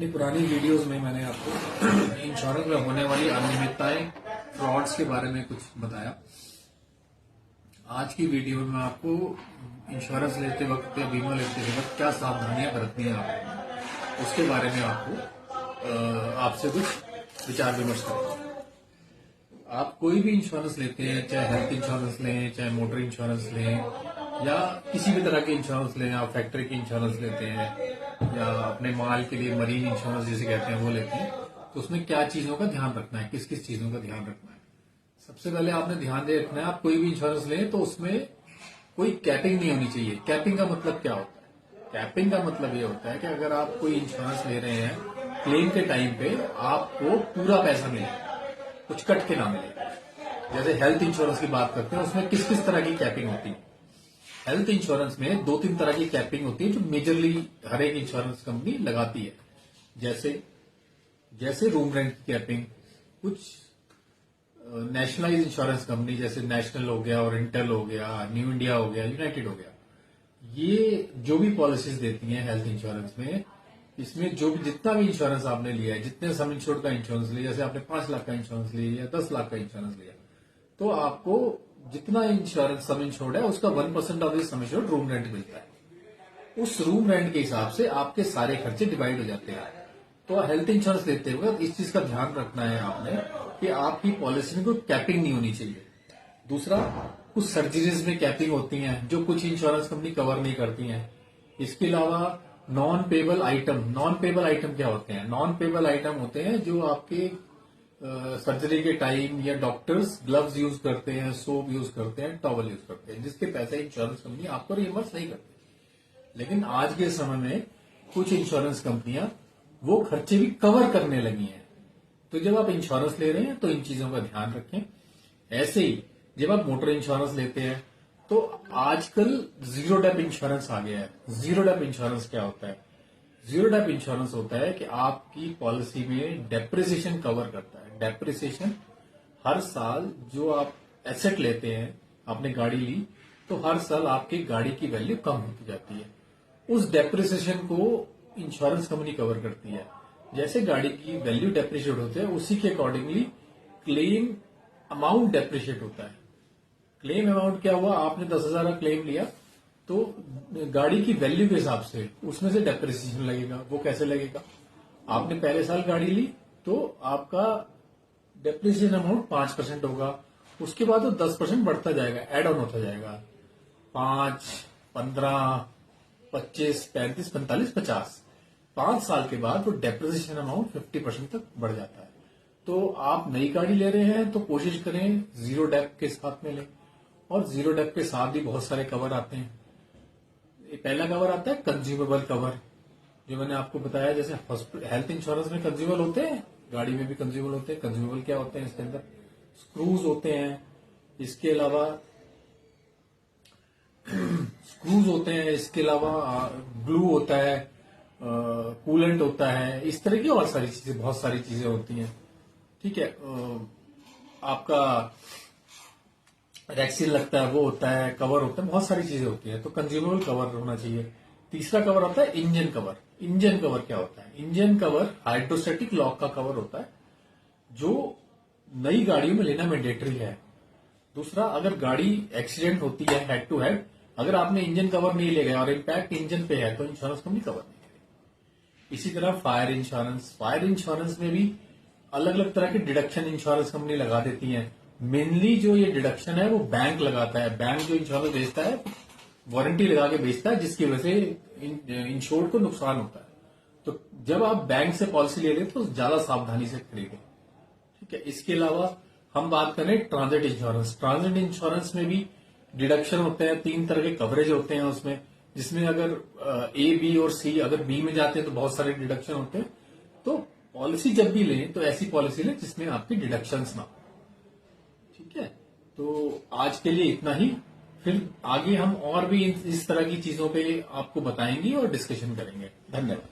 अपनी पुरानी वीडियोस में मैंने आपको इंश्योरेंस में होने वाली अनियमितताएं, फ्रॉड्स के बारे में कुछ बताया। आज की वीडियो में आपको इंश्योरेंस लेते वक्त या बीमा लेते वक्त क्या सावधानियां बरतनी है आपको, उसके बारे में आपसे कुछ विचार विमर्श करेंगे। आप कोई भी इंश्योरेंस लेते हैं, चाहे हेल्थ इंश्योरेंस लें, चाहे मोटर इंश्योरेंस लें, या किसी भी तरह के इंश्योरेंस लें, आप फैक्ट्री की इंश्योरेंस लेते हैं या अपने माल के लिए मरीन इंश्योरेंस जिसे कहते हैं वो लेते हैं, तो उसमें क्या चीजों का ध्यान रखना है, किस किस चीजों का ध्यान रखना है। सबसे पहले आपने ध्यान दे रखना है, आप कोई भी इंश्योरेंस लें तो उसमें कोई कैपिंग नहीं होनी चाहिए। कैपिंग का मतलब क्या होता है? कैपिंग का मतलब ये होता है कि अगर आप कोई इंश्योरेंस ले रहे हैं, क्लेम के टाइम पे आपको पूरा पैसा मिले, कुछ कट के ना मिले। जैसे हेल्थ इंश्योरेंस की बात करते हैं, उसमें किस किस तरह की कैपिंग होती है। हेल्थ इंश्योरेंस में 2-3 तरह की कैपिंग होती है जो मेजरली हर एक इंश्योरेंस कंपनी लगाती है। जैसे रूम रेंट की कैपिंग, कुछ नेशनलाइज इंश्योरेंस कंपनी जैसे नेशनल हो गया, ओरिएंटल हो गया, न्यू इंडिया हो गया, यूनाइटेड हो गया, ये जो भी पॉलिसीज देती हैं हेल्थ इंश्योरेंस में, इसमें जो भी जितना भी इंश्योरेंस आपने लिया है, जितने सम इंश्योर्ड का इंश्योरेंस लिया, जैसे आपने 5 लाख का इंश्योरेंस लिया या 10 लाख का इंश्योरेंस लिया, तो आपको जितना इंश्योरेंस सम इंश्योर्ड है उसका 1% of this some insured room rent मिलता है। उस रूम रेंट के हिसाब से आपके सारे खर्चे डिवाइड हो जाते हैं। तो हेल्थ इंश्योरेंस लेते हुए इस चीज का ध्यान रखना है आपने कि आपकी पॉलिसी में कोई कैपिंग नहीं होनी चाहिए। दूसरा, कुछ सर्जरीज में कैपिंग होती हैं जो कुछ इंश्योरेंस कंपनी कवर नहीं करती हैं। इसके अलावा नॉन पेबल आइटम क्या होते हैं? नॉन पेबल आइटम होते हैं जो आपके सर्जरी के टाइम या डॉक्टर्स ग्लव्स यूज करते हैं, सोप यूज करते हैं, टॉवल यूज करते हैं, जिसके पैसे इंश्योरेंस कंपनी आपको रिइंबर्स नहीं करती। लेकिन आज के समय में कुछ इंश्योरेंस कंपनियां वो खर्चे भी कवर करने लगी हैं। तो जब आप इंश्योरेंस ले रहे हैं तो इन चीजों का ध्यान रखें। ऐसे ही जब आप मोटर इंश्योरेंस लेते हैं तो आजकल जीरो डेप इंश्योरेंस आ गया है। जीरो डेप इंश्योरेंस क्या होता है? जीरो डेप इंश्योरेंस होता है कि आपकी पॉलिसी में डेप्रिसिएशन कवर करता है। डेप्रिसिएशन, हर साल जो आप एसेट लेते हैं, आपने गाड़ी ली तो हर साल आपकी गाड़ी की वैल्यू कम होती जाती है। उस डेप्रिसिएशन को इंश्योरेंस कंपनी कवर करती है। जैसे गाड़ी की वैल्यू डेप्रिशिएट होती है, उसी के अकॉर्डिंगली क्लेम अमाउंट डेप्रिशिएट होता है। क्लेम अमाउंट क्या हुआ? आपने 10,000 का क्लेम लिया तो गाड़ी की वैल्यू के हिसाब से उसमें से डेप्रिसिएशन लगेगा। वो कैसे लगेगा? आपने पहले साल गाड़ी ली तो आपका डेप्रिसिएशन अमाउंट 5% होगा, उसके बाद वो 10% बढ़ता जाएगा, एड ऑन होता जाएगा। 5, 15, 25, 35, 45, 50। 5 साल के बाद वो डेप्रिसिएशन अमाउंट 50% तक बढ़ जाता है। तो आप नई गाड़ी ले रहे हैं तो कोशिश करें जीरो डेप के साथ में लें। और जीरो डेप के साथ भी बहुत सारे कवर आते हैं। पहला कवर आता है कंज्यूमेबल कवर, जो मैंने आपको बताया। जैसे हेल्थ इंश्योरेंस में कंज्यूमेबल होते हैं, गाड़ी में भी कंज्यूमेबल होते हैं। कंज्यूमेबल क्या होते हैं? इसके अंदर स्क्रूज होते हैं, इसके अलावा स्क्रूज होते हैं, इसके अलावा ग्लू होता है, कूलेंट होता है, इस तरह की और सारी चीजें, बहुत सारी चीजें होती हैं। ठीक है, आपका रैक्सीन लगता है, वो होता है, कवर होता है, बहुत सारी चीजें होती है। तो कंज्यूमेबल कवर होना चाहिए। तीसरा कवर आता है इंजन कवर। इंजन कवर क्या होता है? इंजन कवर हाइड्रोस्टैटिक लॉक का कवर होता है, जो नई गाड़ियों में लेना मैंडेटरी है। दूसरा, अगर गाड़ी एक्सीडेंट होती है हेड टू हेड, अगर आपने इंजन कवर नहीं ले गए और इम्पैक्ट इंजन पे है तो इंश्योरेंस कंपनी कवर नहीं करेगी। इसी तरह फायर इंश्योरेंस में भी अलग अलग तरह के डिडक्शन इंश्योरेंस कंपनी लगा देती है। मेनली जो ये डिडक्शन है वो बैंक लगाता है। बैंक जो इंश्योरेंस बेचता है, वारंटी लगा के बेचता है, जिसकी वजह से इंश्योर्ड को नुकसान होता है। तो जब आप बैंक से पॉलिसी ले रहे हैं तो ज्यादा सावधानी से खरीदें। ठीक है, इसके अलावा हम बात करें ट्रांजिट इंश्योरेंस। ट्रांजिट इंश्योरेंस में भी डिडक्शन होते हैं, 3 तरह के कवरेज होते हैं उसमें, जिसमें अगर ए, बी और सी, अगर बी में जाते हैं तो बहुत सारे डिडक्शन होते हैं। तो पॉलिसी जब भी लें तो ऐसी पॉलिसी लें जिसमें आपकी डिडक्शंस ना हो। ठीक है, तो आज के लिए इतना ही। फिर आगे हम और भी इस तरह की चीजों पे आपको बताएंगे और डिस्कशन करेंगे। धन्यवाद।